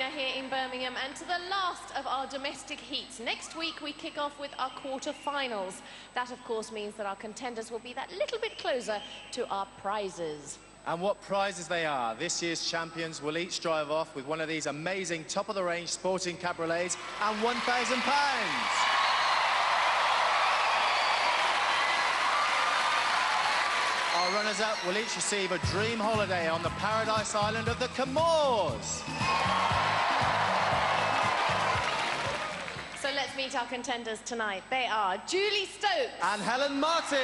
Arena here in Birmingham, and to the last of our domestic heats. Next week we kick off with our quarter-finals. That of course means that our contenders will be that little bit closer to our prizes. And what prizes they are. This year's champions will each drive off with one of these amazing top-of-the-range sporting cabriolets and £1,000. Our runners-up will each receive a dream holiday on the paradise island of the Comores. So let's meet our contenders tonight. They are Julie Stokes and Helen Martin.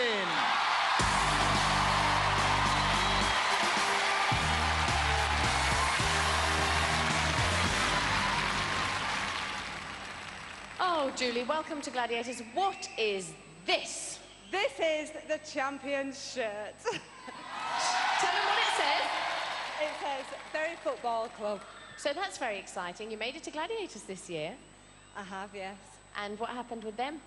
Oh, Julie, welcome to Gladiators. What is this? This is the champion's shirt. Tell them what it says. It says Bury Football Club. So that's very exciting. You made it to Gladiators this year. I have, yes. And what happened with them?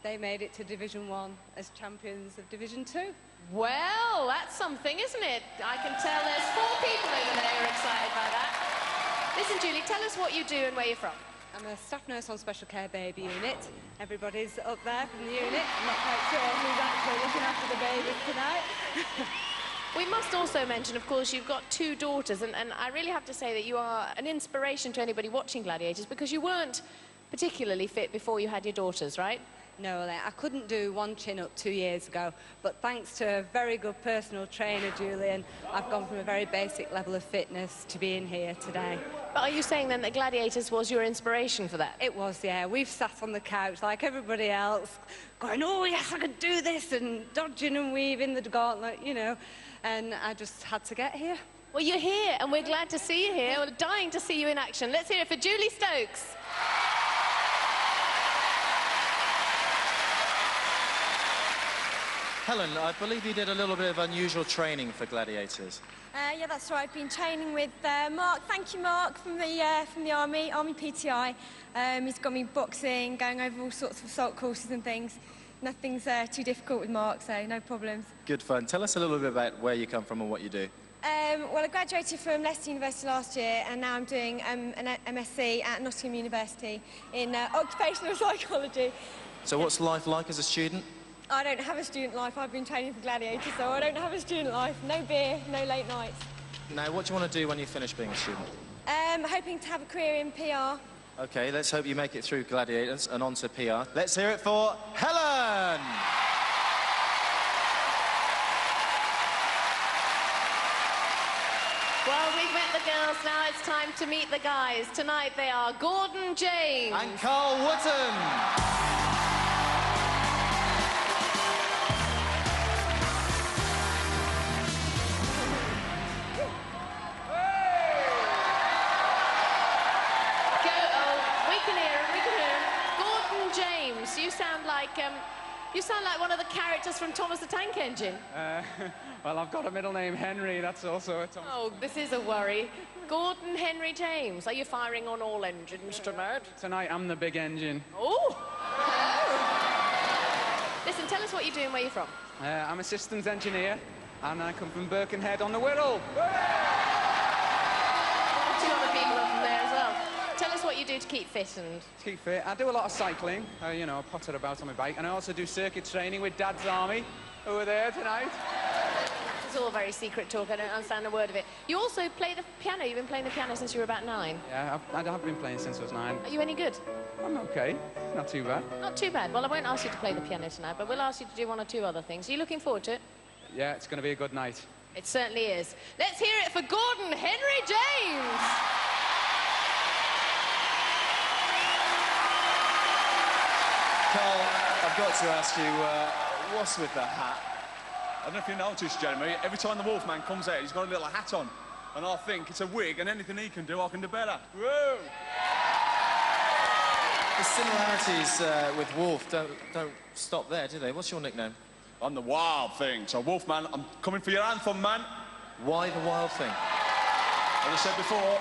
They made it to Division 1 as champions of Division 2. Well, that's something, isn't it? I can tell there's 4 people over there who are excited by that. Listen, Julie, tell us what you do and where you're from. I'm a staff nurse on Special Care Baby Unit. Everybody's up there from the unit. I'm not quite sure who's actually looking after the babies tonight. We must also mention, of course, you've got 2 daughters, and I really have to say that you are an inspiration to anybody watching Gladiators, because you weren't particularly fit before you had your daughters, right? No, I couldn't do 1 chin-up 2 years ago, but thanks to a very good personal trainer, Julian, I've gone from a very basic level of fitness to being here today. But are you saying then that Gladiators was your inspiration for that? It was, yeah. We've sat on the couch like everybody else, going, oh, yes, I could do this, and dodging and weaving the gauntlet, you know, and I just had to get here. Well, you're here, and we're glad to see you here. We're dying to see you in action. Let's hear it for Julie Stokes. Helen, I believe you did a little bit of unusual training for Gladiators. Yeah, that's right. I've been training with Mark. Thank you, Mark, from the Army PTI. He's got me boxing, going over all sorts of assault courses and things. Nothing's too difficult with Mark, so no problems. Good fun. Tell us a little bit about where you come from and what you do. Well, I graduated from Leicester University last year, and now I'm doing an MSc at Nottingham University in Occupational Psychology. So what's life like as a student? I don't have a student life. I've been training for Gladiators, so I don't have a student life. No beer, no late nights. Now, what do you want to do when you finish being a student? Hoping to have a career in PR. OK, let's hope you make it through Gladiators and on to PR. Let's hear it for Helen! Well, we've met the girls, now it's time to meet the guys. Tonight they are Gordon James and Carl Wooton. You sound like one of the characters from Thomas the Tank Engine. Well, I've got a middle name, Henry. That's also a Thomas. Oh, this is a worry. Gordon Henry James, are you firing on all engines tonight? Tonight, I'm the big engine. Oh! Listen, tell us what you do and where you're from. I'm a systems engineer, and I come from Birkenhead on the Wirral. 2 other people are from there as well. Tell us what you do to keep fit and... To keep fit, I do a lot of cycling. You know, I potter about on my bike. And I also do circuit training with Dad's Army, who are there tonight. It's all very secret talk. I don't understand a word of it. You also play the piano. You've been playing the piano since you were about 9. Yeah, I have been playing since I was 9. Are you any good? I'm OK. Not too bad. Not too bad. Well, I won't ask you to play the piano tonight, but we'll ask you to do 1 or 2 other things. Are you looking forward to it? Yeah, it's going to be a good night. It certainly is. Let's hear it for Gordon Henry James! Carl, I've got to ask you, what's with the hat? I don't know if you noticed, Jeremy, every time the Wolfman comes out, he's got a little hat on. And I think it's a wig, and anything he can do, I can do better. Woo! The similarities with Wolf don't stop there, do they? What's your nickname? I'm the Wild Thing. So, Wolfman, I'm coming for your anthem, man. Why the Wild Thing? As I said before,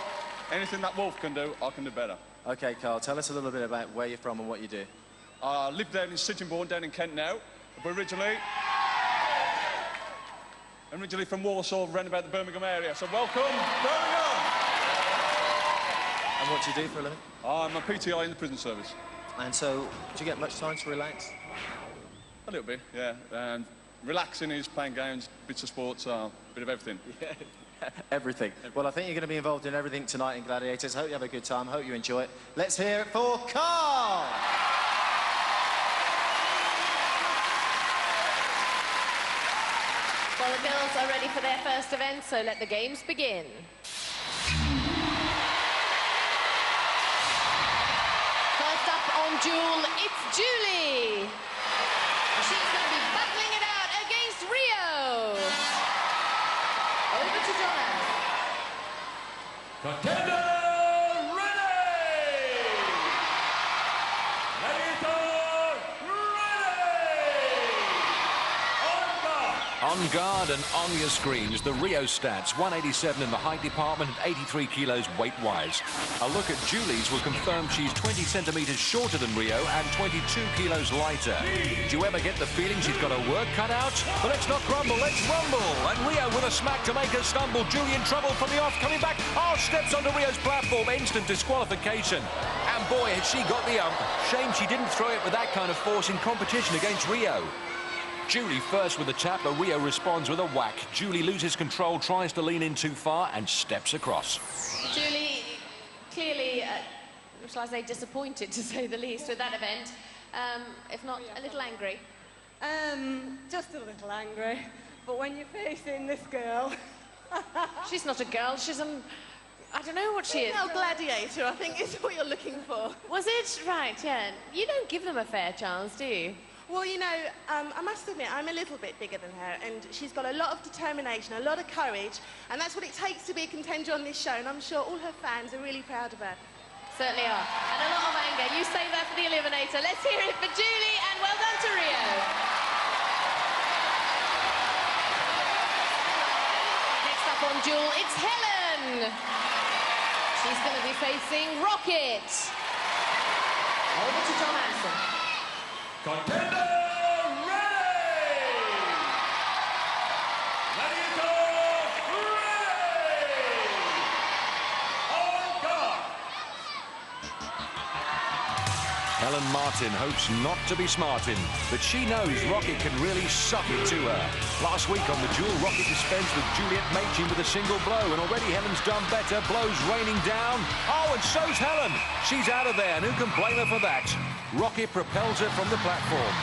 anything that Wolf can do, I can do better. OK, Carl, tell us a little bit about where you're from and what you do. I live down in Sittingbourne, down in Kent now, but originally from Walsall, round about the Birmingham area. So welcome, Birmingham! And what do you do for a living? I'm a PTI in the prison service. And so, do you get much time to relax? A little bit, yeah. And relaxing is playing games, bits of sports, a bit of everything. Yeah. Everything. Well, I think you're going to be involved in everything tonight in Gladiators. Hope you have a good time. Hope you enjoy it. Let's hear it for Carl! Well, the girls are ready for their first event, so let the games begin. First up on Duel, it's Julie. She's going to be battling it out against Rio. Over to John. Contender ready! Gladiator ready! On guard and on your screens, the Rio stats. 187 in the height department and 83 kilos weight-wise. A look at Julie's will confirm she's 20 centimetres shorter than Rio and 22 kilos lighter. Do you ever get the feeling she's got her work cut out? But let's not grumble, let's rumble. And Rio with a smack to make her stumble. Julie in trouble from the off, coming back. Oh, steps onto Rio's platform. Instant disqualification. And boy, has she got the ump. Shame she didn't throw it with that kind of force in competition against Rio. Julie first with the tap, but Rio responds with a whack. Julie loses control, tries to lean in too far and steps across. Julie, clearly, shall I say, disappointed, to say the least, with that event. If not, a little angry. Just a little angry. But when you're facing this girl... She's not a girl, she's an... I don't know what she is. Female gladiator, I think, is what you're looking for. Was it? Right, yeah. You don't give them a fair chance, do you? Well, you know, I must admit, I'm a little bit bigger than her, and she's got a lot of determination, a lot of courage, and that's what it takes to be a contender on this show, and I'm sure all her fans are really proud of her. Certainly are. And a lot of anger. You save that for the Eliminator. Let's hear it for Julie, and well done to Rio. Next up on Duel, it's Helen. She's going to be facing Rocket. Over to John Anderson. Contender ready! Gladiator ready! On guard! Helen Martin hopes not to be smarting, but she knows Rocket can really suck it to her. Last week on the Duel, Rocket dispensed with Juliet Machin with a single blow, and already Helen's done better. Blows raining down. Oh, and so's Helen. She's out of there, and who can blame her for that? Rocket propels her from the platform.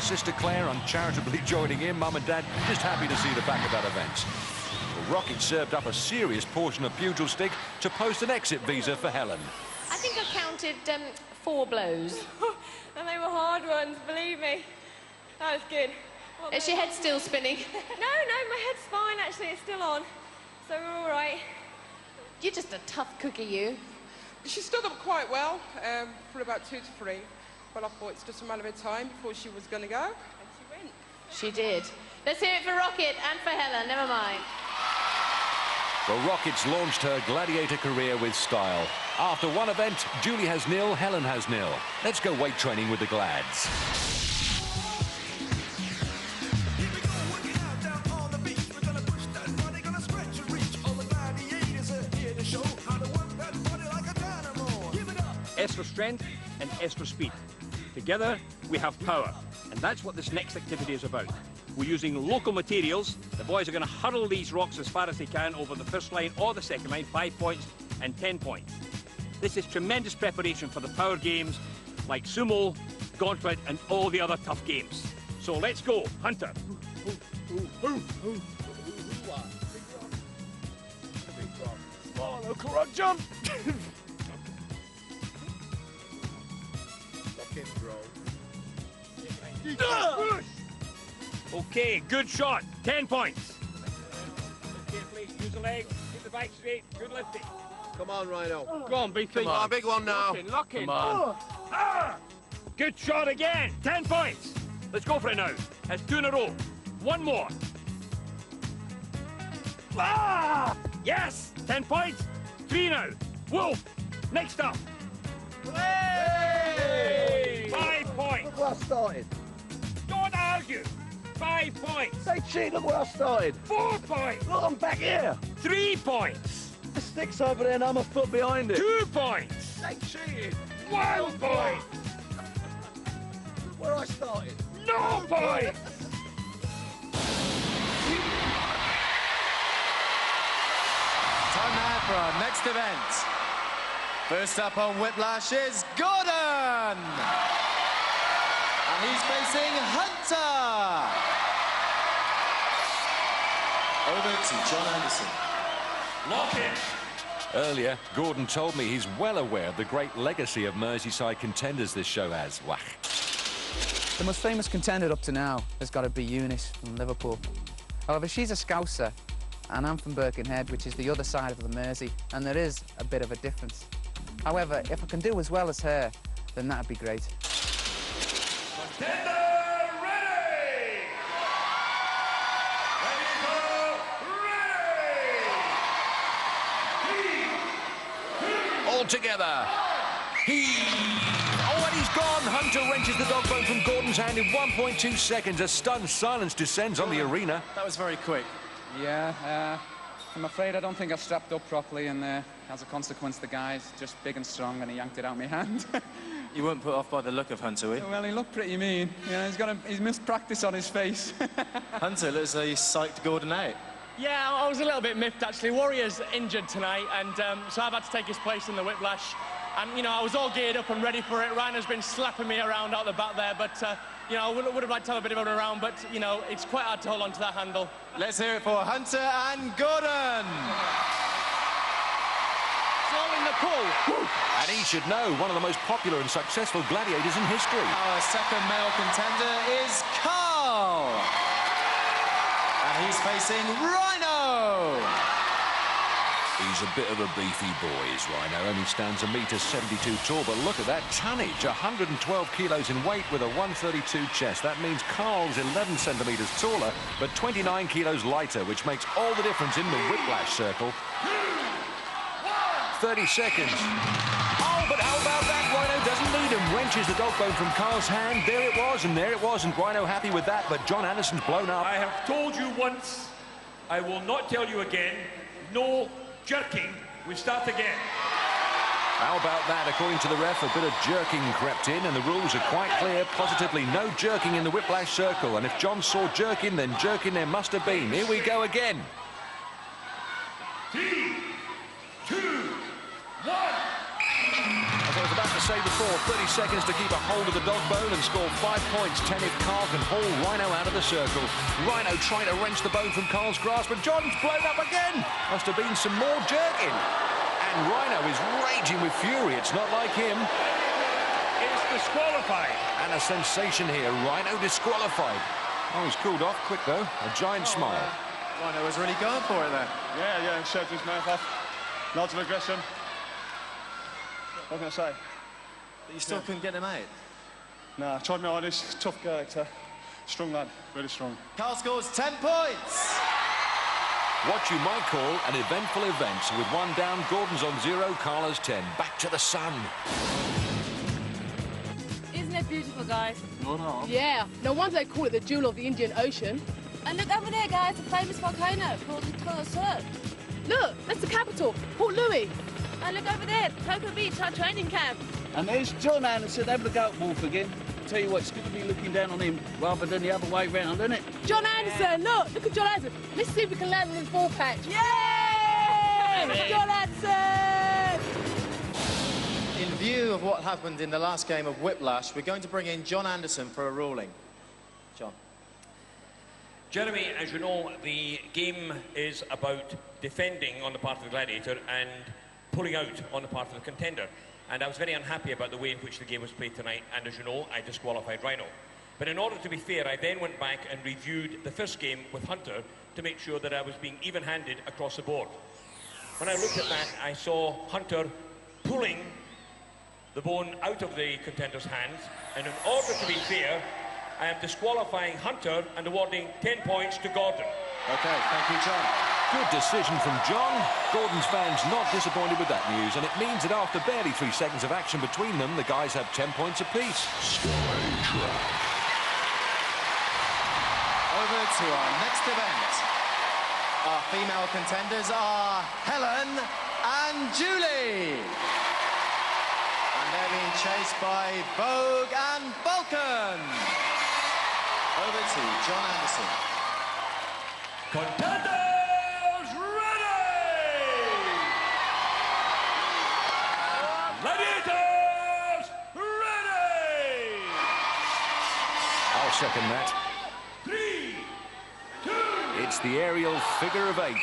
Sister Claire uncharitably joining in. Mum and Dad just happy to see the back of that event. Well, Rocket served up a serious portion of pugil stick to post an exit visa for Helen. I think I counted 4 blows. And they were hard ones, believe me. That was good. Is your head still spinning? No, my head's fine, actually. It's still on. So we're all right. You're just a tough cookie, you. She stood up quite well for about 2 to 3. But I thought it's just a matter of time before she was going to go, and she went. She did. Let's hear it for Rocket and for Helen, never mind. Well, Rocket's launched her gladiator career with style. After one event, Julie has nil, Helen has nil. Let's go weight training with the Glads. S for strength and S for speed. Together, we have power. And that's what this next activity is about. We're using local materials. The boys are going to hurl these rocks as far as they can over the first line or the second line, 5 points and 10 points. This is tremendous preparation for the power games like sumo, gauntlet, and all the other tough games. So let's go, Hunter. Oh, no, correct jump. Okay, good shot. 10 points. Carefully, use the leg, keep the bike straight. Good lifting. Come on, Rhino. Go on, big thing. Come on, big one now. Lock in. Come on. Good shot again. 10 points. Let's go for it now. That's 2 in a row. One more. Yes. 10 points. 3 now. Wolf. Next up. Hey! 5 points. Look where I started. Don't argue. 5 points. Say cheat, look where I started. 4 points. Look, I'm back here. 3 points. sticks over there and I'm a foot behind it. 2 points. They cheated. 1 point. Where I started. No points. Time now for our next event. First up on Whiplash is Gordon. And he's facing Hunter. Over to John Anderson. Lock it. Earlier, Gordon told me he's well aware of the great legacy of Merseyside contenders this show has. Wah. The most famous contender up to now has got to be Eunice from Liverpool. However, she's a Scouser, and I'm from Birkenhead, which is the other side of the Mersey, and there is a bit of a difference. However, if I can do as well as her, then that'd be great. Contender ready! Ready, go, ready! All together. Oh, and he's gone. Hunter wrenches the dog bone from Gordon's hand in 1.2 seconds. A stunned silence descends on the arena. That was very quick. Yeah, I'm afraid I don't think I strapped up properly, and as a consequence, the guy's just big and strong, and he yanked it out of my hand. You weren't put off by the look of Hunter, were you? Well, he looked pretty mean. You know, he's missed practice on his face. Hunter looks like he psyched Gordon out. Yeah, I was a little bit miffed, actually. Warrior's injured tonight, and so I've had to take his place in the Whiplash. And, you know, I was all geared up and ready for it. Rhino's been slapping me around out the back there, but, you know, I would have liked to have a bit of it around, but, you know, it's quite hard to hold on to that handle. Let's hear it for Hunter and Gordon. It's all in the pool. And he should know, one of the most popular and successful gladiators in history. Our second male contender is Carl. And he's facing Rhino. He's a bit of a beefy boy, is Rhino. Only stands 1.72 m tall, but look at that tonnage. 112 kilos in weight with a 132 chest. That means Carl's 11 centimetres taller, but 29 kilos lighter, which makes all the difference in the Whiplash circle. 30 seconds. Oh, but how about that? Rhino doesn't need him. Wrenches the dog bone from Carl's hand. There it was, and there it was, and Rhino happy with that, but John Anderson's blown up. I have told you once, I will not tell you again, no jerking, we start again. How about that? According to the ref, a bit of jerking crept in, and the rules are quite clear. Positively no jerking in the Whiplash circle, and if John saw jerking, then jerking there must have been. Here we go again. 3, 2, 1. As I was about to say before, 30 seconds to keep a hold of the dog bone and score 5 points. 10 if Carl can haul Rhino out of the circle. Rhino trying to wrench the bone from Carl's grasp, but John's blown up again. Must have been some more jerking. And Rhino is raging with fury. It's not like him. It's disqualified. And a sensation here. Rhino disqualified. Oh, he's cooled off quick, though. A giant smile. Rhino was really going for it there. Yeah, he shoved his mouth off. Lots of aggression. What can I say? But you still couldn't get him out. Nah, tried my hardest. Tough character. Strong lad. Really strong. Carl scores 10 points. What you might call an eventful event. With 1 down, Gordon's on 0, Carl has 10. Back to the sun. Isn't it beautiful, guys? No. Yeah. No wonder they call it the Duel of the Indian Ocean. And look over there, guys, the famous volcano called the Look, that's the capital, Port Louis. And look over there, Cocoa Beach, our training camp. And there's John Anderson having the goat wolf again. Tell you what, it's good to be looking down on him rather than the other way round, isn't it? John Anderson, look at John Anderson. Let's see if we can land on his ball patch. Yay! John Anderson! In view of what happened in the last game of Whiplash, we're going to bring in John Anderson for a ruling. John. Jeremy, as you know, the game is about defending on the part of the Gladiator and pulling out on the part of the contender. And I was very unhappy about the way in which the game was played tonight, and as you know, I disqualified Rhino. But in order to be fair, I then went back and reviewed the first game with Hunter to make sure that I was being even-handed across the board. When I looked at that, I saw Hunter pulling the bone out of the contender's hands, and in order to be fair, I am disqualifying Hunter and awarding 10 points to Gordon. OK, thank you, John. Good decision from John. Gordon's fans not disappointed with that news, and it means that after barely 3 seconds of action between them, the guys have 10 points apiece. Over to our next event. Our female contenders are Helen and Julie. And they're being chased by Vogue and Vulcan. Over to John Anderson. Contenders ready! Gladiators ready! I'll second that. 3, 2... It's the aerial figure of 8.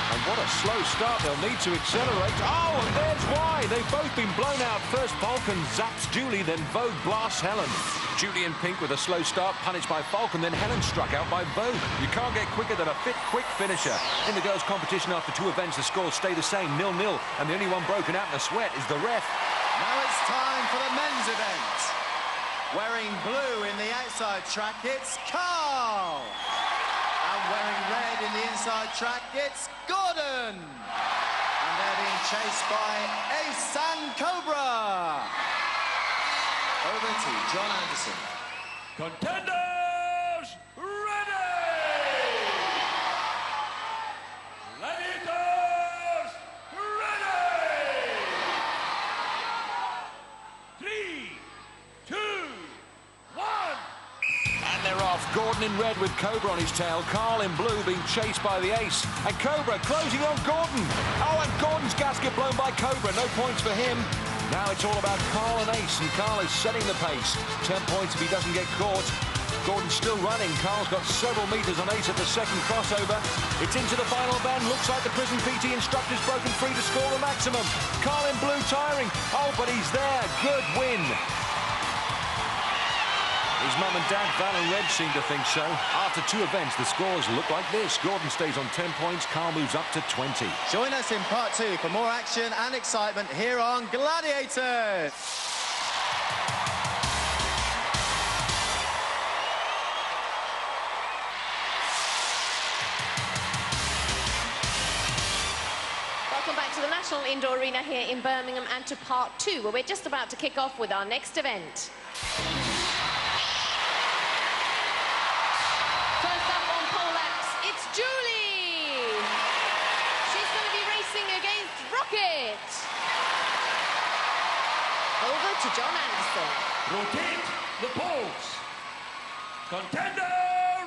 And what a slow start, they'll need to accelerate. Oh, and there's why. They've both been blown out. First Vulcan zaps Julie, then Vogue blasts Helen. Julie in pink with a slow start, punished by Vulcan, then Helen struck out by Vogue. You can't get quicker than a fit, quick finisher. In the girls' competition after 2 events, the scores stay the same, 0-0, and the only one broken out in a sweat is the ref. Now it's time for the men's event. Wearing blue in the outside track, it's Carl. And wearing red in the inside track, it's Gordon. And they're being chased by Ace and Cobra. Over to John Anderson. Contenders ready! Gladiators ready! 3, 2, 1... And they're off. Gordon in red with Cobra on his tail. Carl in blue being chased by the Ace. And Cobra closing on Gordon. Oh, and Gordon's gasket blown by Cobra. No points for him. Now it's all about Carl and Ace, and Carl is setting the pace. 10 points if he doesn't get caught. Gordon's still running. Carl's got several metres on Ace at the second crossover. It's into the final bend. Looks like the prison PT instructor's broken free to score the maximum. Carl in blue tiring. Oh, but he's there. Good win. His mum and dad, Val and Red, seem to think so. After 2 events, the scores look like this. Gordon stays on 10 points, Carl moves up to 20. Join us in part 2 for more action and excitement here on Gladiators. Welcome back to the National Indoor Arena here in Birmingham and to part 2, where we're just about to kick off with our next event. Julie! She's going to be racing against Rocket. Over to John Anderson. Rotate the poles. Contender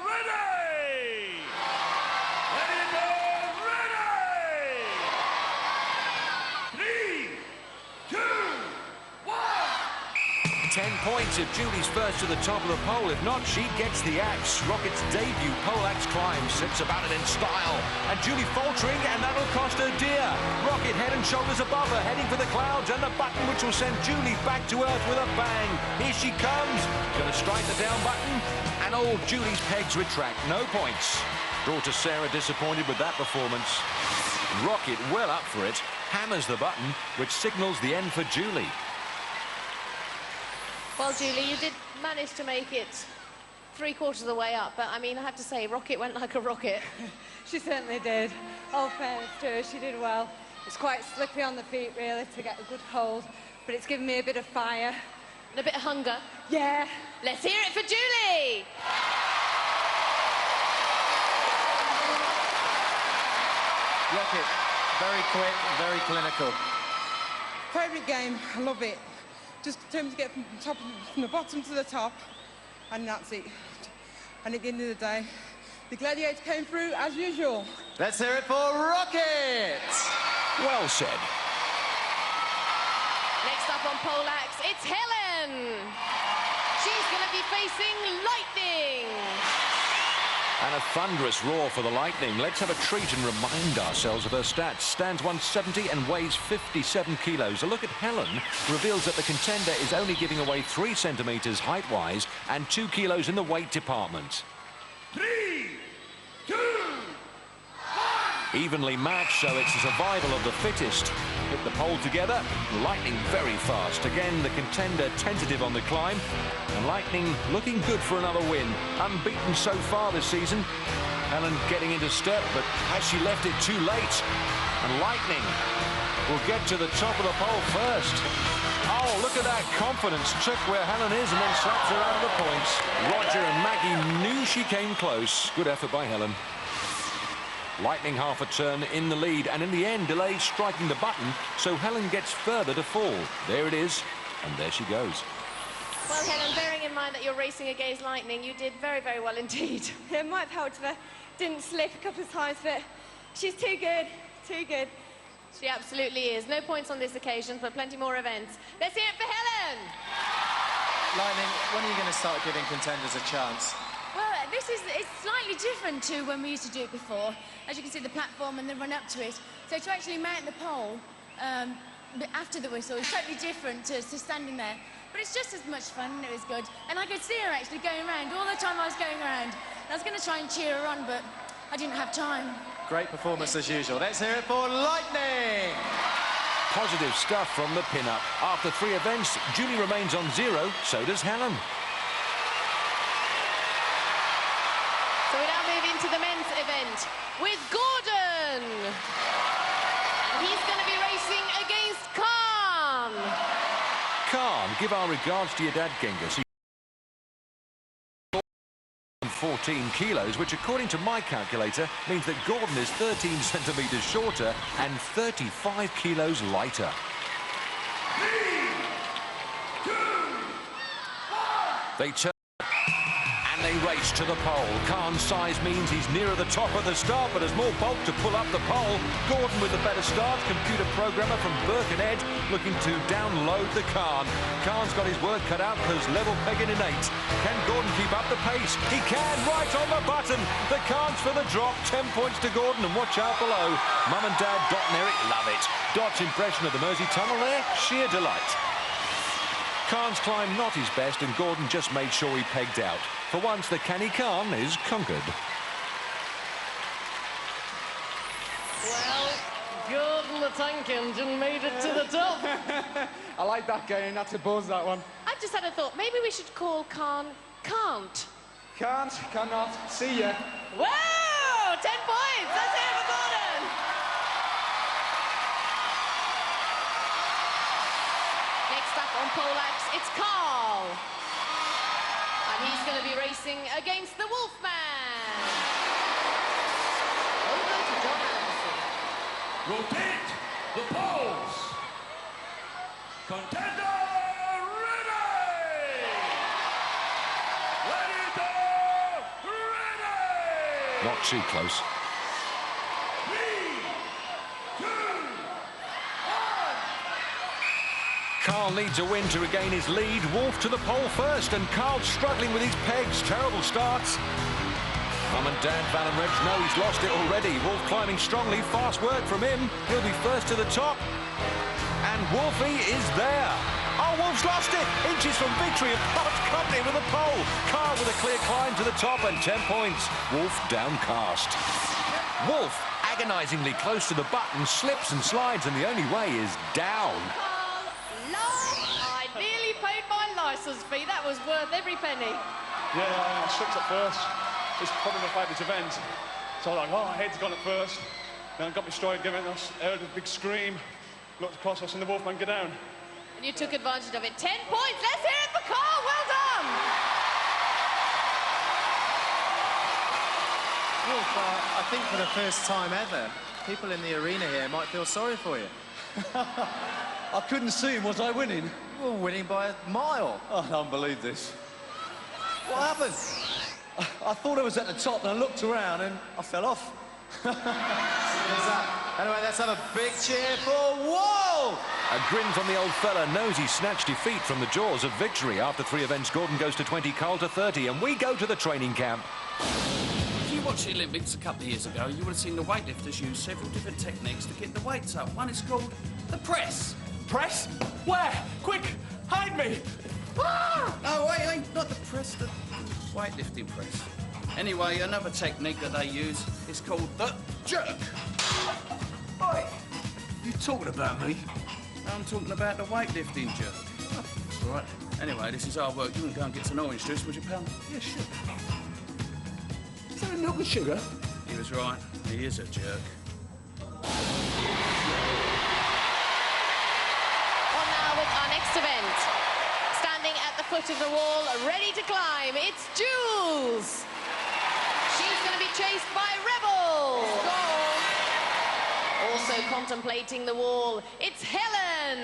ready! Gladiator ready! 3, 2, 1... 10 points if Julie's first to the top of the pole. If not, she gets the axe. Rocket's debut pole axe climb sits about it in style. And Julie faltering, and that'll cost her dear. Rocket head and shoulders above her, heading for the clouds, and the button which will send Julie back to earth with a bang. Here she comes. Gonna strike the down button, and old Julie's pegs retract. No points. Daughter Sarah disappointed with that performance. Rocket, well up for it, hammers the button, which signals the end for Julie. Well, Julie, you did manage to make it 3/4 of the way up, but I mean, I have to say, Rocket went like a rocket. She certainly did. All fairness to her, she did well. It's quite slippery on the feet, really, to get a good hold, but it's given me a bit of fire. And a bit of hunger. Yeah. Let's hear it for Julie! Rocket, very quick, very clinical. Favourite game, I love it. Just in terms of get from the bottom to the top, and that's it. And at the end of the day, the Gladiators came through as usual. Let's hear it for Rocket! Well said. Next up on pole axe, it's Helen. She's going to be facing Lightning. And a thunderous roar for the Lightning. Let's have a treat and remind ourselves of her stats. Stands 170 and weighs 57 kilos. A look at Helen reveals that the contender is only giving away 3 centimetres height-wise and 2 kilos in the weight department. 3, 2, 1... Evenly matched, so it's the survival of the fittest. Hit the pole together, Lightning very fast. Again, the contender tentative on the climb. And Lightning looking good for another win. Unbeaten so far this season. Helen getting into step, but has she left it too late? And Lightning will get to the top of the pole first. Oh, look at that confidence. Took where Helen is and then slaps her out of the points. Roger and Maggie knew she came close. Good effort by Helen. Lightning half a turn in the lead, and in the end delays striking the button, so Helen gets further to fall. There it is, and there she goes. Well, Helen, bearing in mind that you're racing against Lightning, you did very, very well indeed. It might have helped if I didn't slip a couple of times, but she's too good, too good. She absolutely is. No points on this occasion, but plenty more events. Let's hear it for Helen! Lightning, when are you going to start giving contenders a chance? Well, it's slightly different to when we used to do it before. As you can see, the platform and the run up to it. So to actually mount the pole after the whistle is totally different to standing there. But it's just as much fun, and it was good. And I could see her actually going around all the time I was going around. And I was going to try and cheer her on, but I didn't have time. Great performance as usual. Let's hear it for Lightning! Positive stuff from the pin-up. After 3 events, Julie remains on 0, so does Helen. So we now move into the men's event with Gordon. And he's going to be racing against Khan. Khan, give our regards to your dad, Genghis. 14 kilos, which according to my calculator means that Gordon is 13 centimetres shorter and 35 kilos lighter. 3, 2, 1. They turn and they race to the pole. Khan's size means he's nearer the top of the start, but has more bulk to pull up the pole. Gordon with the better start, computer programmer from Birkenhead looking to download the Khan. Khan's got his work cut out because level pegging in 8. Can Gordon keep up the pace? He can, right on the button. The Khan's for the drop, 10 points to Gordon, and watch out below. Mum and Dad, Dot and Eric love it. Dot's impression of the Mersey tunnel there, sheer delight. Khan's climb not his best, and Gordon just made sure he pegged out. For once, the canny Khan is conquered. Well, Gordon the tank engine made it to the top. I like that game, that's a buzz, that one. I've just had a thought. Maybe we should call Khan Can't. Can't, cannot, see ya. Whoa! 10 points! That's it for Gordon! Next up on poleaxe, it's Carl. And he's going to be racing against the Wolfman. Over to John Anderson. Rotate the poles. Contender ready. Ready to ready. Not too close. 3, 2, 1. Carl needs a win to regain his lead. Wolf to the pole first, and Carl's struggling with his pegs. Terrible starts. Mum and Dad, Val and Reg know he's lost it already. Wolf climbing strongly, fast work from him. He'll be first to the top. And Wolfie is there. Oh, Wolf's lost it. Inches from victory and parts company with a pole. Carl with a clear climb to the top and 10 points. Wolf downcast. Wolf, agonisingly close to the button, slips and slides, and the only way is down. I nearly paid my licence fee. That was worth every penny. Yeah, I slipped at first. It's probably my favourite event. So I was like, oh, my head's gone at first. Then I got my stride going, I heard a big scream. Looked across, I seen the Wolfman go down. And you took advantage of it. 10 points. Let's hear it for Carl. Well done. Wolf, I think for the first time ever, people in the arena here might feel sorry for you. I couldn't see him. Was I winning? Well, winning by a mile. Oh, I don't believe this. What happened? I thought I was at the top, and I looked around, and I fell off. Anyway, let's have a big cheer for Wolf! A grin from the old fella knows he snatched defeat from the jaws of victory. After 3 events, Gordon goes to 20, Carl to 30, and we go to the training camp. If you watched the Olympics a couple of years ago, you would have seen the weightlifters use several different techniques to get the weights up. One is called the press. Press? Where? Quick, hide me! Ah! No, wait, not the press, the weightlifting press. Anyway, another technique that they use is called the jerk. Oi, you talking about me? I'm talking about the weightlifting jerk. That's right. Anyway, this is hard work. You want to go and get some orange juice, would you, pal? Yeah, sure. Is there milk and sugar? He was right. He is a jerk. On now with our next event. Standing at the foot of the wall, ready to climb, it's Jules. She's going to be chased by Rebel. contemplating the wall. It's Helen.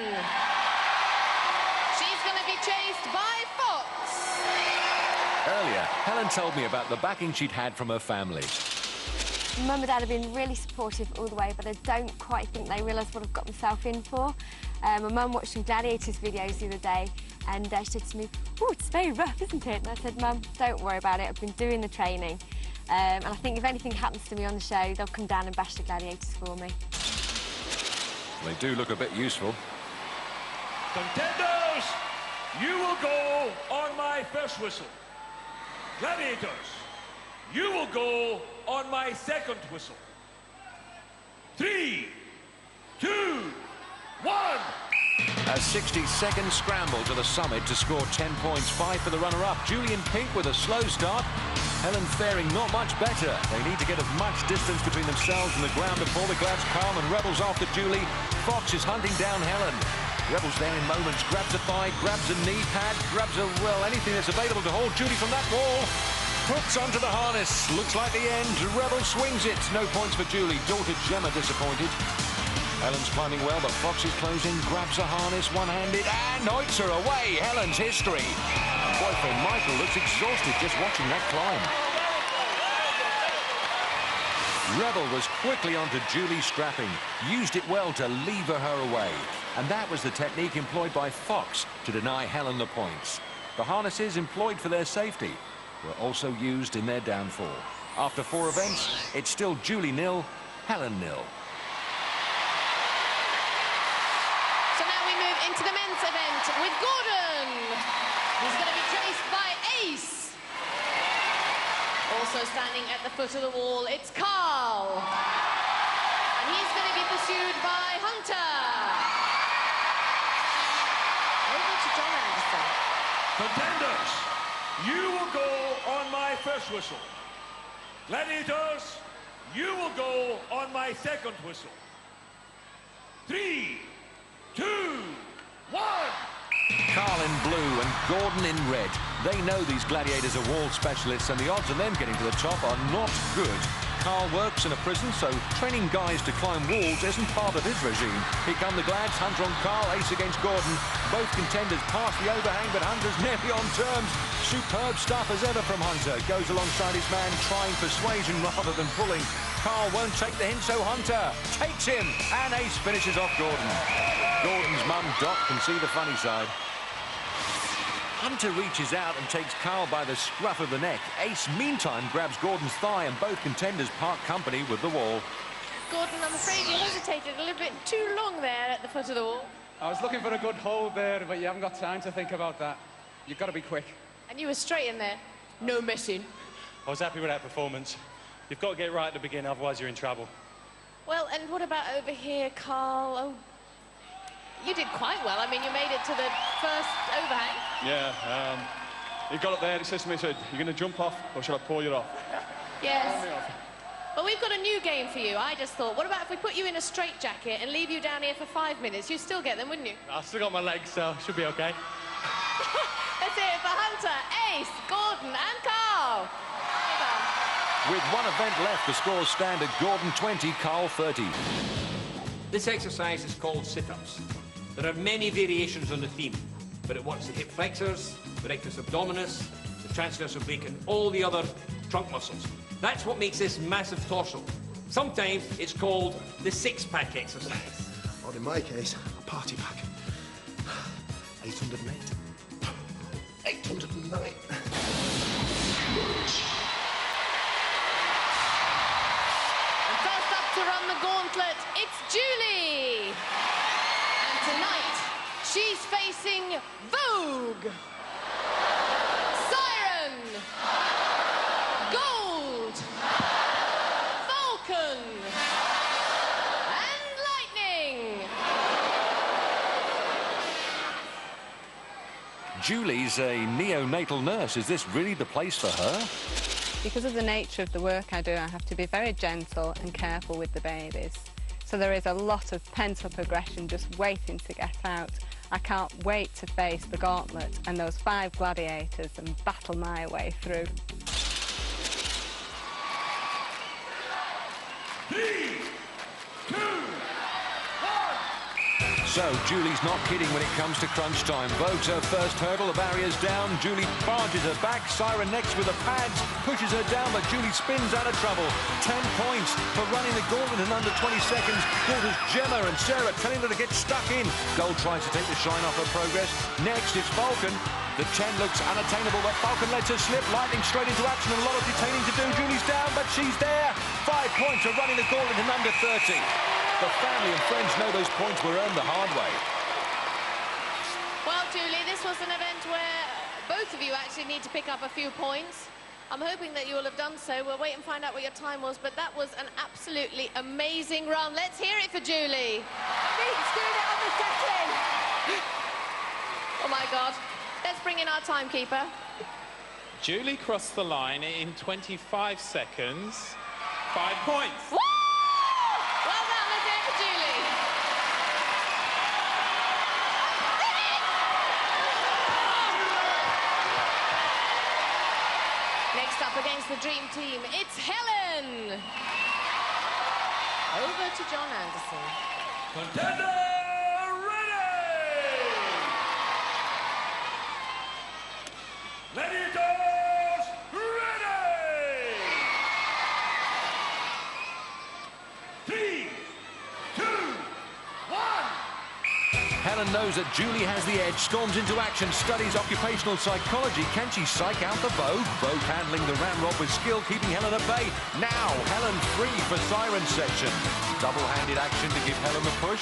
She's going to be chased by Fox. Earlier, Helen told me about the backing she'd had from her family. Mum and Dad have been really supportive all the way, but I don't quite think they realise what I've got myself in for. My mum watched some Gladiators videos the other day, and she said to me, "Oh, it's very rough, isn't it?" And I said, "Mum, don't worry about it. I've been doing the training. And I think if anything happens to me on the show, they'll come down and bash the Gladiators for me." They do look a bit useful. Contenders, you will go on my first whistle. Gladiators, you will go on my second whistle. 3, 2, 1. A 60-second scramble to the summit to score 10 points, 5 for the runner-up. Julie in pink with a slow start. Helen faring not much better. They need to get as much distance between themselves and the ground before the Glads come, and Rebels after Julie. Fox is hunting down Helen. Rebels there in moments, grabs a thigh, grabs a knee pad, grabs a, well, anything that's available to hold Julie from that wall. Hooks onto the harness. Looks like the end. Rebel swings it. No points for Julie. Daughter Gemma disappointed. Helen's climbing well, but Fox is closing, grabs a harness, one-handed, and hoits her away. Helen's history. Boyfriend Michael looks exhausted just watching that climb. Rebel was quickly onto Julie's strapping, used it well to lever her away. And that was the technique employed by Fox to deny Helen the points. The harnesses employed for their safety were also used in their downfall. After 4 events, it's still Julie 0, Helen 0. So now we move into the men's event with Gordon. He's going to be chased by Ace. Also standing at the foot of the wall, it's Carl. And he's going to be pursued by Hunter. Over to John Anderson. Contenders, you will go on my first whistle. Gladiators, you will go on my second whistle. 3, 2, 1. Carl in blue and Gordon in red. They know these Gladiators are wall specialists, and the odds of them getting to the top are not good. Carl works in a prison, so training guys to climb walls isn't part of his regime. Here come the Glads, Hunter on Carl, Ace against Gordon. Both contenders pass the overhang, but Hunter's nearly on terms. Superb stuff as ever from Hunter. Goes alongside his man, trying persuasion rather than pulling. Carl won't take the hint, so Hunter takes him, and Ace finishes off Gordon. Gordon's mum, Doc, can see the funny side. Hunter reaches out and takes Carl by the scruff of the neck. Ace, meantime, grabs Gordon's thigh, and both contenders part company with the wall. Gordon, I'm afraid you hesitated a little bit too long there at the foot of the wall. I was looking for a good hold there, but you haven't got time to think about that. You've got to be quick. And you were straight in there. No messing. I was happy with that performance. You've got to get right at the beginning, otherwise you're in trouble. Well, and what about over here, Carl? Oh, you did quite well. I mean, you made it to the first overhang. Yeah, he got up there and he says to me, he said, "You're going to jump off or shall I pull you off?" Yes. Well, we've got a new game for you. I just thought, what about if we put you in a straitjacket and leave you down here for 5 minutes? You'd still get them, wouldn't you? I've still got my legs, so should be okay. Let's hear it for Hunter, Ace, Gordon and Carl. With 1 event left, the scores stand at Gordon 20, Carl 30. This exercise is called sit-ups. There are many variations on the theme, but it works the hip flexors, the rectus abdominis, the transverse oblique, and all the other trunk muscles. That's what makes this massive torso. Sometimes it's called the six-pack exercise. Or in my case, a party pack. 808. 809. To run the gauntlet, it's Julie. And tonight, she's facing Vogue, Siren, Gold, Falcon, and Lightning. Julie's a neonatal nurse. Is this really the place for her? Because of the nature of the work I do, I have to be very gentle and careful with the babies. So there is a lot of pent-up aggression just waiting to get out. I can't wait to face the Gauntlet and those 5 Gladiators and battle my way through. 3, 2, 1. so, Julie's not kidding when it comes to crunch time. Vogue's her first hurdle, the barrier's down. Julie barges her back. Siren next with the pads, pushes her down, but Julie spins out of trouble. 10 points for running the gauntlet in under 20 seconds. Daughters Gemma and Sarah telling her to get stuck in. Gold tries to take the shine off her progress. Next, it's Falcon. The 10 looks unattainable, but Falcon lets her slip. Lightning straight into action, and a lot of detaining to do. Julie's down, but she's there. 5 points for running the gauntlet in under 30. The family and friends know those points were earned the hard way. Well, Julie, this was an event where both of you actually need to pick up a few points. I'm hoping that you will have done so. We'll wait and find out what your time was, but that was an absolutely amazing run. Let's hear it for Julie. Beats doing it on the setting. Oh, my God. Let's bring in our timekeeper. Julie crossed the line in 25 seconds. 5 points. Woo! Well done, let's hear it for Julie. Next up against the dream team, it's Helen. Over to John Anderson. Contender ready! Gladiators ready! 3, 2, 1. Helen knows that Julie has the edge, storms into action, studies occupational psychology. Can she psych out the Vogue? Vogue handling the ramrod with skill, keeping Helen at bay. Now, Helen free for siren section. Double-handed action to give Helen the push.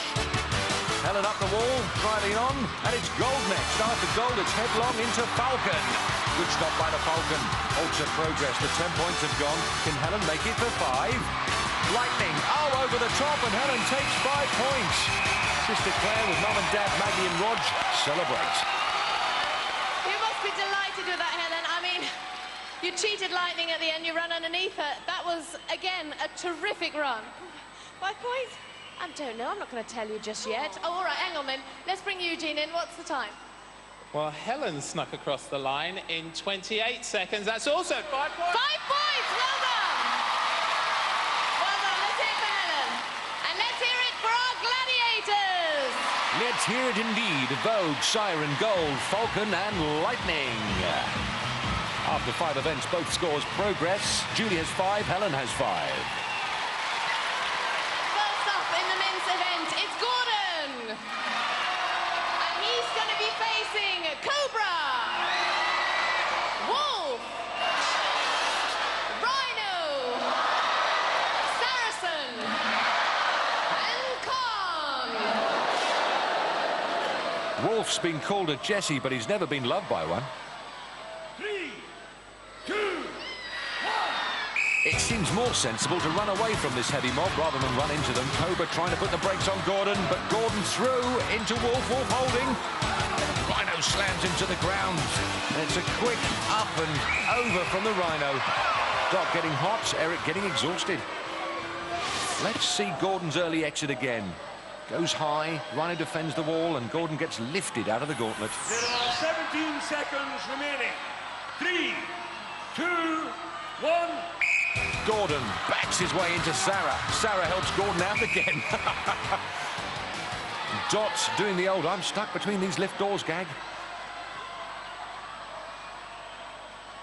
Helen up the wall, driving on, and it's Gold next. After Gold, it's headlong into Falcon. Good stop by the Falcon. Halts her progress. The 10 points have gone. Can Helen make it for 5? Lightning, oh, over the top, and Helen takes 5 points. Sister Claire with Mum and Dad, Maggie and Rog celebrate. You must be delighted with that, Helen. I mean, you cheated Lightning at the end, you ran underneath her. That was, again, a terrific run. 5 points? I don't know, I'm not going to tell you just yet. Oh, all right, hang on then. Let's bring Eugene in. What's the time? Well, Helen snuck across the line in 28 seconds. That's also 5 points. 5 points! Well done! Well done. Let's hear it for Helen. And let's hear it for our Gladiators! Let's hear it indeed. Vogue, Siren, Gold, Falcon and Lightning. After 5 events, both scores progress. Julie has 5, Helen has 5. First up in the men's event, it's Gordon. And he's going to be facing Cobra, Wolf, Rhino, Saracen, and Khan. Wolf's been called a Jessie, but he's never been loved by one. 3, 2, 1. It seems more sensible to run away from this heavy mob rather than run into them. Cobra trying to put the brakes on Gordon, but Gordon through into Wolf. Wolf holding. Rhino slams him to the ground. And it's a quick up and over from the Rhino. Doc getting hot, Eric getting exhausted. Let's see Gordon's early exit again. Goes high, Rhino defends the wall, and Gordon gets lifted out of the gauntlet. There are 17 seconds remaining. 3, 2, 1. Gordon backs his way into Sarah. Sarah helps Gordon out again. Dot's doing the old I'm stuck between these lift doors gag.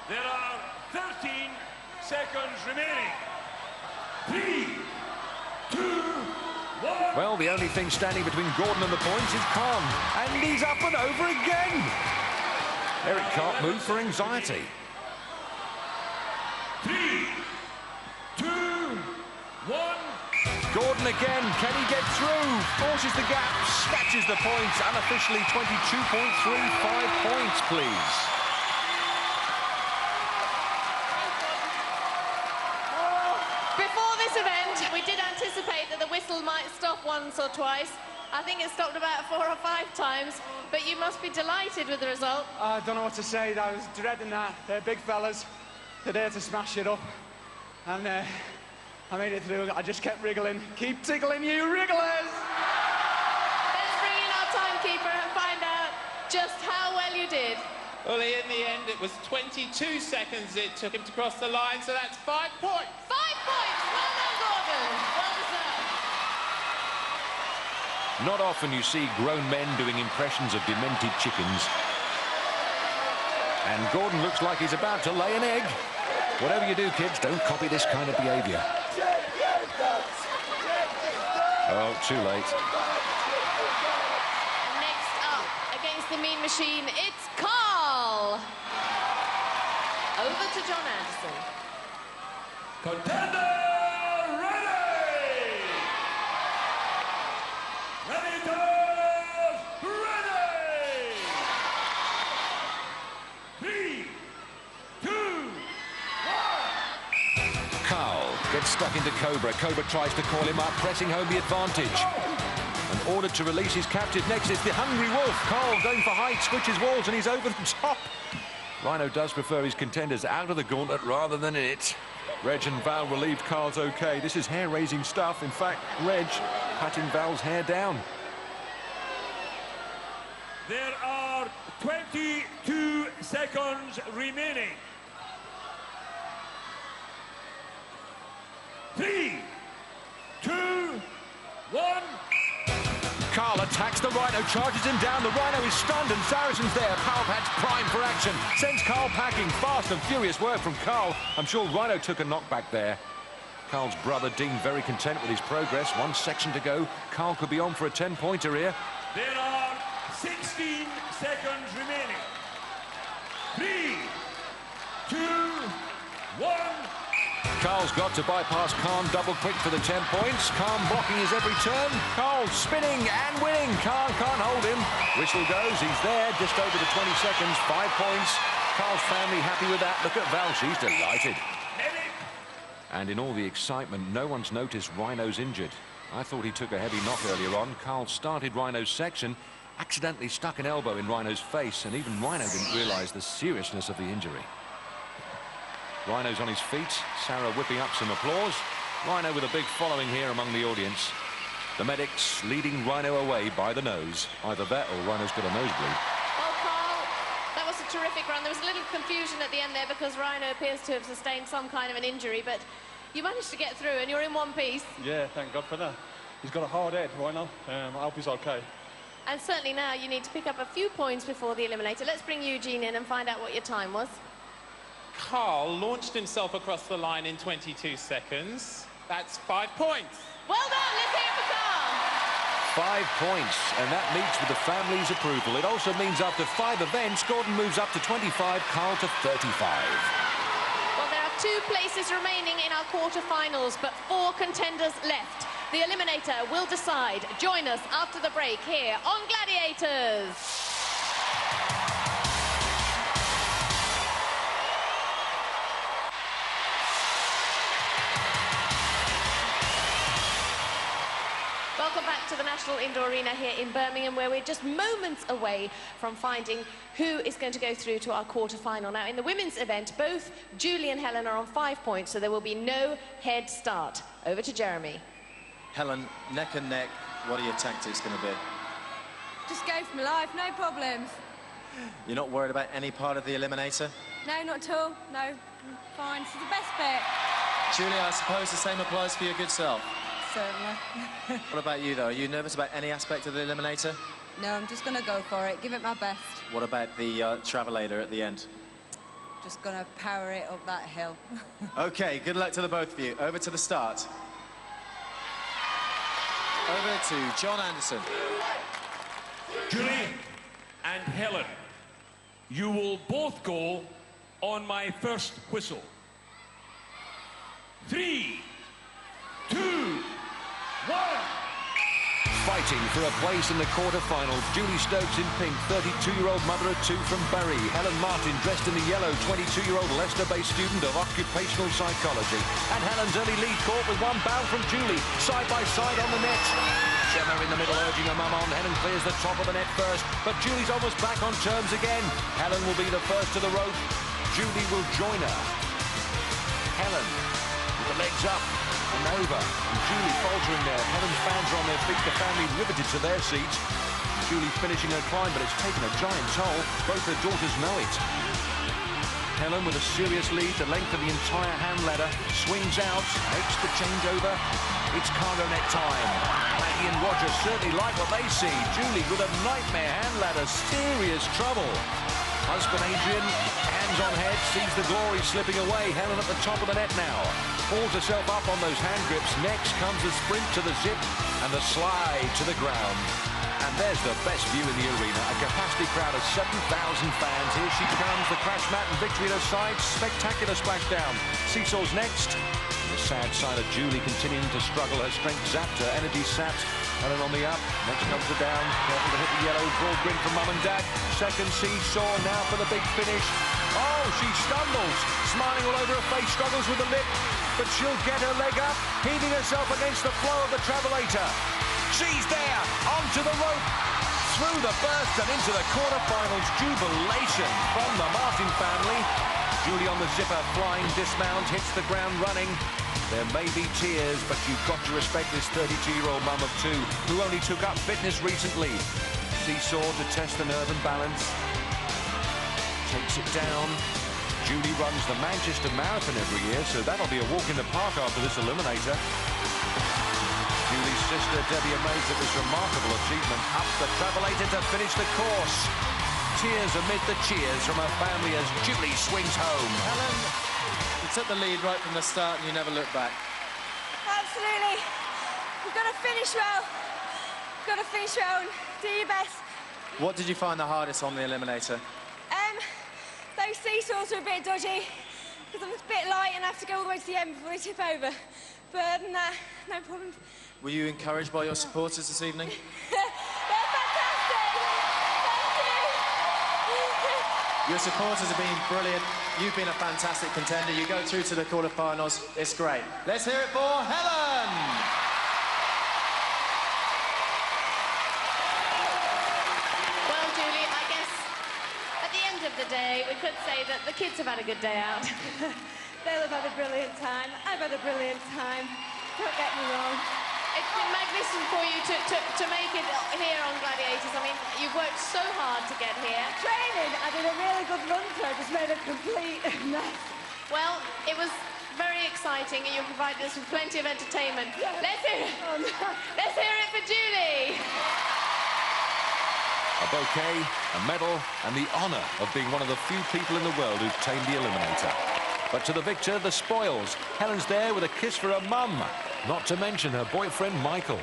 There are 13 seconds remaining. 3, 2, 1. Well, the only thing standing between Gordon and the points is Khan. And he's up and over again. Eric can't move for anxiety. 3, 2, 1. Gordon again, can he get through? Forces the gap, snatches the points, unofficially 22.35 points, please. Before this event, we did anticipate that the whistle might stop once or twice. I think it stopped about 4 or 5 times, but you must be delighted with the result. I don't know what to say. I was dreading that. They're big fellas. They're there to smash it up. And I made it through. I just kept wriggling. Keep tickling, you wrigglers! Let's bring in our timekeeper and find out just how well you did. Well, in the end, it was 22 seconds it took him to cross the line, so that's 5 points. 5 points! Well done, Gordon. Well deserved. Not often you see grown men doing impressions of demented chickens. And Gordon looks like he's about to lay an egg. Whatever you do, kids, don't copy this kind of behaviour. Oh, too late. Next up, against the Mean Machine, it's Carl. Over to John Anderson. Contender ready! Gladiators ready! 3, 2, 1. Carl gets stuck into Cobra. Cobra tries to call him up, pressing home the advantage. And ordered to release his captive next is the Hungry Wolf. Carl going for height, switches walls, and he's over the top. Rhino does prefer his contenders out of the gauntlet rather than in it. Reg and Val relieved Carl's okay. This is hair-raising stuff. In fact, Reg patting Val's hair down. There are 22 seconds remaining. 3, 2, 1. Carl attacks the Rhino, charges him down. The Rhino is stunned and Saracen's there. Power pads prime for action. Sends Carl packing. Fast and furious work from Carl. I'm sure Rhino took a knockback there. Carl's brother Dean very content with his progress. 1 section to go. Carl could be on for a 10-pointer here. There are 16 seconds remaining. 3, 2, 1. Carl's got to bypass Khan double quick for the 10 points. Khan blocking his every turn. Carl spinning and winning. Khan can't hold him. Whistle goes. He's there just over the 20 seconds. 5 points. Carl's family happy with that. Look at Val. She's delighted. And in all the excitement, no one's noticed Rhino's injured. I thought he took a heavy knock earlier on. Carl started Rhino's section, accidentally stuck an elbow in Rhino's face, and even Rhino didn't realise the seriousness of the injury. Rhino's on his feet, Sarah whipping up some applause. Rhino with a big following here among the audience. The medics leading Rhino away by the nose. Either that or Rhino's got a nosebleed. Well, Carl, that was a terrific run. There was a little confusion at the end there because Rhino appears to have sustained some kind of an injury, but you managed to get through and you're in one piece. Yeah, thank God for that. He's got a hard head, Rhino. I hope he's okay. And certainly now you need to pick up a few points before the eliminator. Let's bring Eugene in and find out what your time was. Carl launched himself across the line in 22 seconds. That's 5 points. Well done, let's hear it for Carl. 5 points, and that meets with the family's approval. It also means after 5 events, Gordon moves up to 25, Carl to 35. Well, there are 2 places remaining in our quarter-finals, but 4 contenders left. The eliminator will decide. Join us after the break here on Gladiators. Welcome back to the National Indoor Arena here in Birmingham, where we're just moments away from finding who is going to go through to our quarter-final. Now, in the women's event, both Julie and Helen are on 5 points, so there will be no head start. Over to Jeremy. Helen, neck and neck, what are your tactics going to be? Just go for my life, no problems. You're not worried about any part of the eliminator? No, not at all. No, I'm fine. This is the best bit. Julie, I suppose the same applies for your good self. Certainly. What about you, though? Are you nervous about any aspect of the eliminator? No, I'm just going to go for it, give it my best. What about the travelator at the end? Just going to power it up that hill. OK, good luck to the both of you. Over to the start. Over to John Anderson. Julie and Helen, you will both go on my first whistle. 3, 2, 1. Fighting for a place in the quarter-finals. Julie Stokes in pink, 32-year-old mother of 2 from Bury. Helen Martin dressed in the yellow, 22-year-old Leicester-based student of occupational psychology. And Helen's early lead caught with 1 bound from Julie, side by side on the net. Gemma in the middle urging her mum on. Helen clears the top of the net first, but Julie's almost back on terms again. Helen will be the first to the rope. Julie will join her. Helen with the legs up and over. And Julie faltering there. Helen's fans are on their feet, the family riveted to their seats. Julie finishing her climb, but it's taken a giant toll. Both her daughters know it. Helen with a serious lead, the length of the entire hand ladder, swings out, makes the changeover. It's cargo net time. Maggie and Roger certainly like what they see. Julie with a nightmare hand ladder, serious trouble. Husband Adrian, hands on head, sees the glory slipping away. Helen at the top of the net now. Pulls herself up on those hand grips. Next comes the sprint to the zip and the slide to the ground. And there's the best view in the arena. A capacity crowd of 7,000 fans. Here she comes, the crash mat and victory at her side. Spectacular splashdown. Seesaws next. The sad side of Julie continuing to struggle. Her strength zapped, her energy sapped. Helen on the up. Next comes the down. Careful to hit the yellow. Broad grin from mum and dad. Second seesaw now for the big finish. Oh, she stumbles. Smiling all over her face. Struggles with the lip. But she'll get her leg up. Heaving herself against the flow of the travelator. She's there, onto the rope, through the burst and into the quarterfinals. Jubilation from the Martin family. Julie on the zipper, flying dismount, hits the ground running. There may be tears, but you've got to respect this 32-year-old mum of two who only took up fitness recently. Seesaw to test the nerve and balance. Takes it down. Julie runs the Manchester Marathon every year, so that'll be a walk in the park after this eliminator. Julie's sister, Debbie, amazed at this remarkable achievement. Up the travelator to finish the course. Tears amid the cheers from her family as Julie swings home. Helen, you took the lead right from the start and you never looked back. Absolutely. You've got to finish well. You've got to finish well and do your best. What did you find the hardest on the eliminator? Those seesaws are a bit dodgy because I'm a bit light and I have to go all the way to the end before they tip over. But other than that, no problem. Were you encouraged by your supporters this evening? They're fantastic! Thank you! Your supporters have been brilliant. You've been a fantastic contender. You go through to the quarterfinals. It's great. Let's hear it for Helen! Of the day, we could say that the kids have had a good day out. They'll have had a brilliant time. I've had a brilliant time. Don't get me wrong. It's been magnificent for you to make it here on Gladiators. I mean, you've worked so hard to get here. Training, I did a really good run through. I just made a complete mess. Well, it was very exciting and you provided us with plenty of entertainment. Yeah. Let's hear it. Oh, no. Let's hear it for Julie. A bouquet, a medal, and the honour of being one of the few people in the world who've tamed the eliminator. But to the victor, the spoils. Helen's there with a kiss for her mum, not to mention her boyfriend, Michael.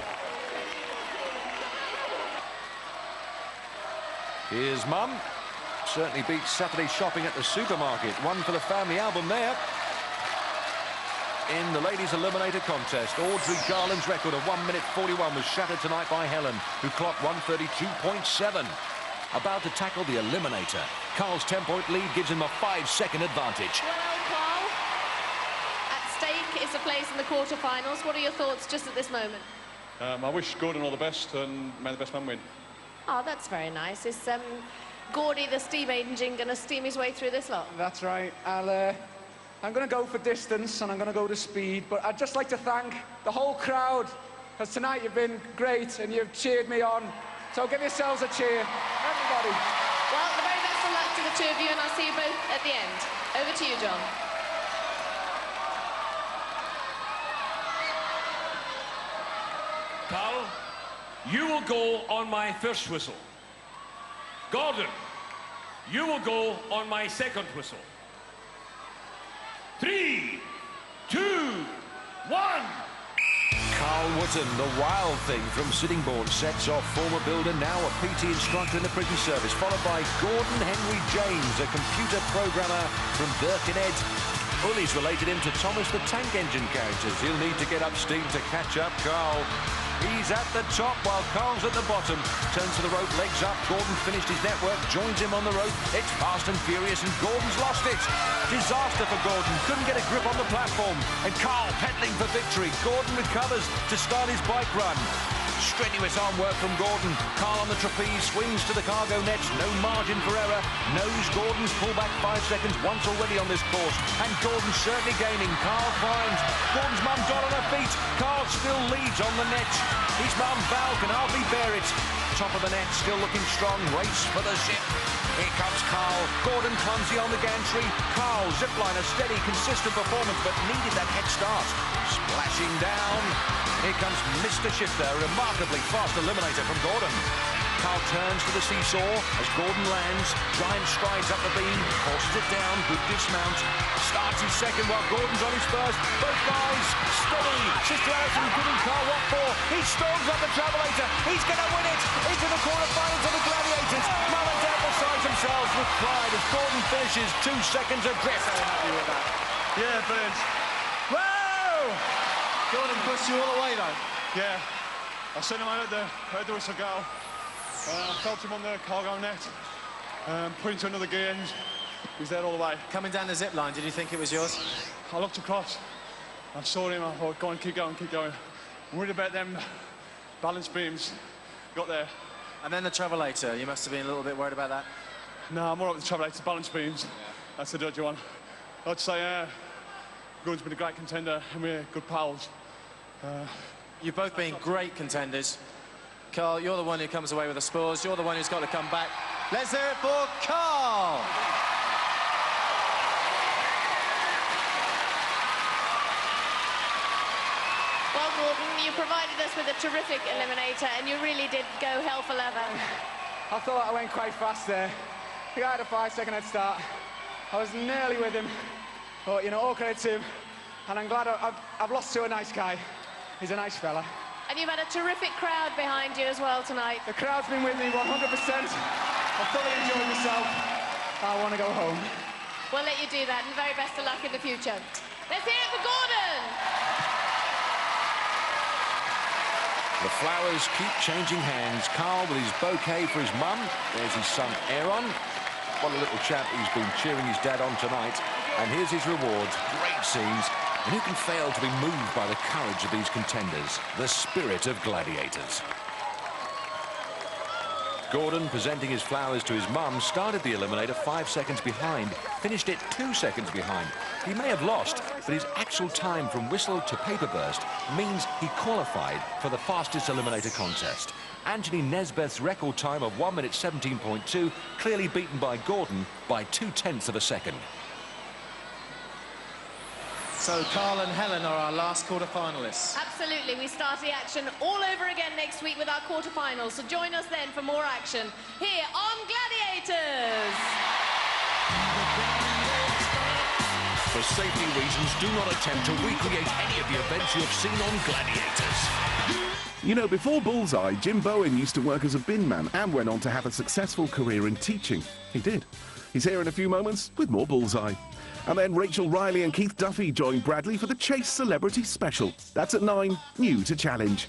Here's mum. Certainly beats Saturday shopping at the supermarket. One for the family album there. In the ladies' eliminator contest, Audrey Garland's record of 1 minute 41 was shattered tonight by Helen, who clocked 1:32.7. About to tackle the eliminator. Carl's 10-point lead gives him a 5-second advantage. Well, Carl, at stake is a place in the quarterfinals. What are your thoughts just at this moment? I wish Gordon all the best and may the best man win. Oh, that's very nice. Is Gordy, the steam engine, going to steam his way through this lot? That's right. I'm going to go for distance and I'm going to go to speed, but I'd just like to thank the whole crowd, because tonight you've been great and you've cheered me on. So give yourselves a cheer, everybody. Well, the very best of luck to the two of you, and I'll see you both at the end. Over to you, John. Carl, you will go on my first whistle. Gordon, you will go on my second whistle. 3, 2, 1. Carl Wooton, the wild thing from Sittingbourne, sets off former builder, now a PT instructor in the prison service, followed by Gordon Henry James, a computer programmer from Birkenhead. Ulley's related him to Thomas the Tank Engine characters. He'll need to get up steam to catch up Carl. He's at the top while Carl's at the bottom. Turns to the rope, legs up. Gordon finished his network, joins him on the rope. It's fast and furious, and Gordon's lost it. Disaster for Gordon. Couldn't get a grip on the platform. And Carl pedaling for victory. Gordon recovers to start his bike run. Strenuous arm work from Gordon. Carl on the trapeze, swings to the cargo nets. No margin for error. Knows Gordon's pulled back 5 seconds once already on this course. And Gordon's certainly gaining. Carl climbs. Gordon's mum got on her feet. point. Carl still leads on the net. His mum, Val, can hardly bear it. Top of the net, still looking strong. Race for the zip. Here comes Carl. Gordon clumsy on the gantry. Carl, zipline, a steady, consistent performance, but needed that head start. Splashing down. Here comes Mr. Shifter, remarkably fast eliminator from Gordon. Carl turns to the seesaw as Gordon lands. Giant strides up the beam, forces it down, good dismount. Starts his second while Gordon's on his first. Both guys steady. Sister Alison giving Carl what for. He storms up the travelator. He's going to win it into the quarterfinals of the Gladiators. Mum and Dad beside themselves with pride as Gordon finishes 2 seconds adrift. So happy with that. Yeah, brilliant. Whoa! Gordon pushed you all the way, though. Yeah. I sent him out at the whistle go. Felt him on the cargo net. Put into another gear and he was there all the way. Coming down the zip line, did you think it was yours? I looked across. I saw him. I thought, go on, keep going, keep going. I'm worried about them balance beams. Got there. And then the travelator. You must have been a little bit worried about that. No, I'm all right with the travelator. Balance beams. Yeah. That's the dirty one. I'd say Gordon's been a great contender and we're good pals. You've both been great contenders. Carl, you're the one who comes away with the spoils. You're the one who's got to come back. Let's hear it for Carl! Well, Gordon, you provided us with a terrific eliminator, and you really did go hell for leather. I thought I went quite fast there. The guy had a 5-second head start. I was nearly with him. But, you know, all credit to him. And I'm glad I've lost to a nice guy. He's a nice fella. And you've had a terrific crowd behind you as well tonight. The crowd's been with me 100%. I've thoroughly enjoyed myself. I want to go home. We'll let you do that, and very best of luck in the future. Let's hear it for Gordon! The flowers keep changing hands. Carl with his bouquet for his mum. There's his son, Aaron. What a little chap he's been cheering his dad on tonight. And here's his rewards. Great scenes. And who can fail to be moved by the courage of these contenders? The spirit of Gladiators. Gordon, presenting his flowers to his mum, started the eliminator 5 seconds behind, finished it 2 seconds behind. He may have lost, but his actual time from whistle to paper burst means he qualified for the fastest eliminator contest. Anthony Nesbeth's record time of 1 minute 17.2, clearly beaten by Gordon by 0.2 of a second. So Carl and Helen are our last quarter-finalists. Absolutely. We start the action all over again next week with our quarter-finals. So join us then for more action here on Gladiators. For safety reasons, do not attempt to recreate any of the events you have seen on Gladiators. You know, before Bullseye, Jim Bowen used to work as a bin man and went on to have a successful career in teaching. He did. He's here in a few moments with more Bullseye. And then Rachel Riley and Keith Duffy join Bradley for the Chase Celebrity Special. That's at 9, new to Challenge.